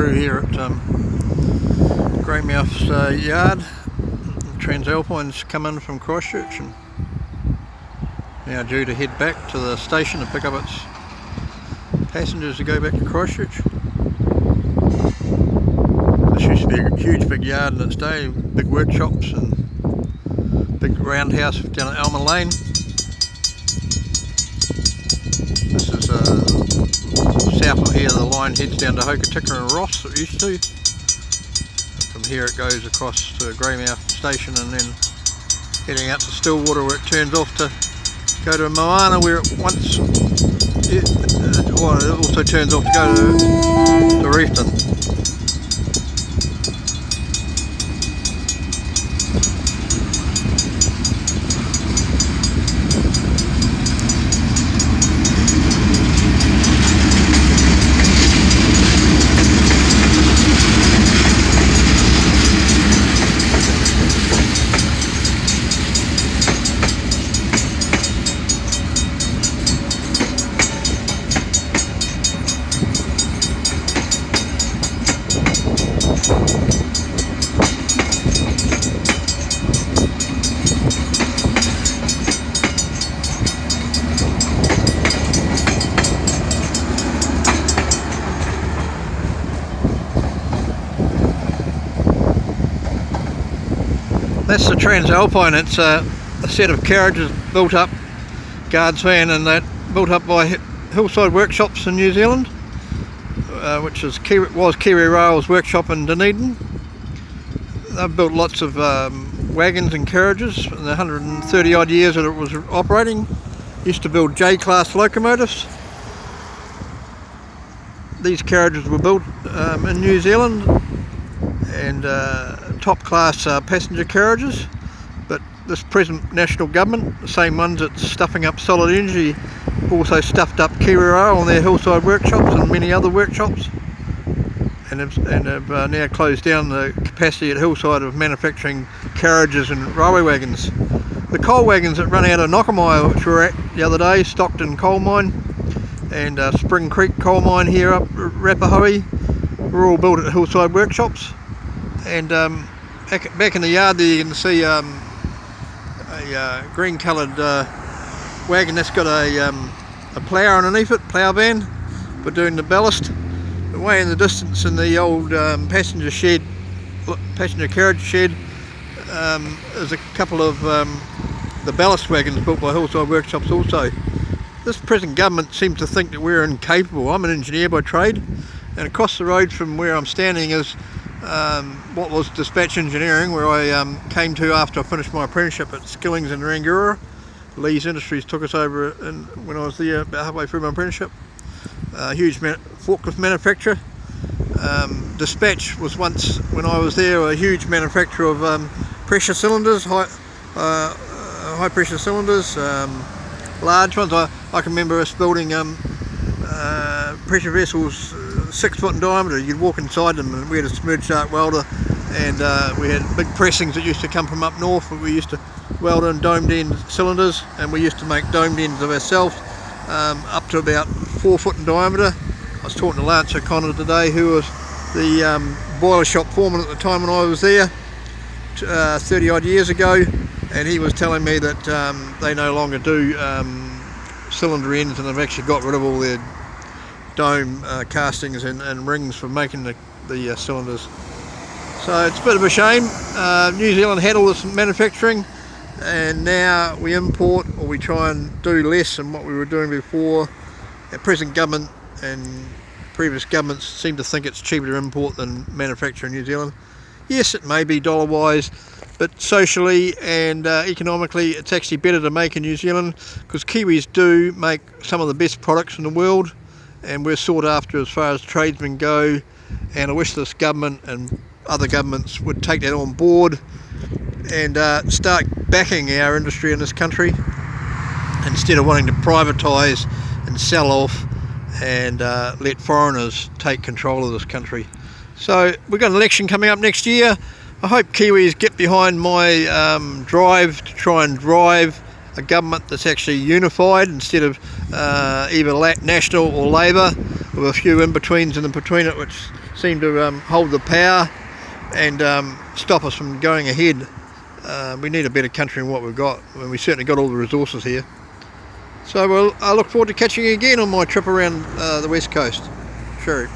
through here at Greymouth's yard. Alpine's come in from Christchurch and now due to head back to the station to pick up its passengers to go back to Christchurch. This used to be a huge big yard in its day, big workshops and big roundhouse down at Alma Lane. This is south of here, the line heads down to Hokitika and Ross, it used to. From here it goes across to Greymouth station and then heading out to Stillwater where it turns off to go to Moana where it once, it also turns off to go to Reefton. That's the Alpine. It's a set of carriages built up, guards van and that, built up by Hillside Workshops in New Zealand, which was Kiwi Rail's workshop in Dunedin. They've built lots of wagons and carriages in the 130 odd years that it was operating. Used to build J-class locomotives. These carriages were built in New Zealand and top class passenger carriages, but this present national government, the same ones that's stuffing up Solid Energy, also stuffed up Kiwi Rail on their Hillside workshops and many other workshops, and have now closed down the capacity at Hillside of manufacturing carriages and railway wagons. The coal wagons that run out of Nokamai, which we were at the other day, Stockton coal mine and Spring Creek coal mine here up Rapahoe, were all built at Hillside workshops. And back in the yard there you can see a green coloured wagon that's got a plough underneath it, plough van for doing the ballast. Way in the distance in the old passenger carriage shed is a couple of the ballast wagons built by Hillside Workshops also. This present government seems to think that we're incapable. I'm an engineer by trade, and across the road from where I'm standing is what was dispatch engineering, where I came to after I finished my apprenticeship at Skillings in Rangiora. Lee's Industries took us over when I was there about halfway through my apprenticeship. Huge forklift manufacturer. Dispatch was once, when I was there, a huge manufacturer of pressure cylinders, high pressure cylinders, large ones. I can remember us building pressure vessels 6 foot in diameter. You'd walk inside them and we had a submerged arc welder, and we had big pressings that used to come from up north. We used to weld in domed end cylinders, and we used to make domed ends of ourselves up to about 4 foot in diameter. I was talking to Lance O'Connor today, who was the boiler shop foreman at the time when I was there 30 odd years ago, and he was telling me that they no longer do cylinder ends, and they've actually got rid of all their dome castings and rings for making the cylinders. So it's a bit of a shame. New Zealand had all this manufacturing, and now we import, or we try and do less than what we were doing before. Our present government and previous governments seem to think it's cheaper to import than manufacture in New Zealand. Yes, it may be dollar wise, but socially and economically it's actually better to make in New Zealand, because Kiwis do make some of the best products in the world, and we're sought after as far as tradesmen go. And I wish this government and other governments would take that on board and start backing our industry in this country, instead of wanting to privatise and sell off and let foreigners take control of this country. So we've got an election coming up next year. I hope Kiwis get behind my drive to try and drive a government that's actually unified, instead of either National or Labour, with a few in-betweens in between it, which seem to hold the power and stop us from going ahead. We need a better country than what we've got, and we certainly got all the resources here. So I look forward to catching you again on my trip around the west coast. Sure.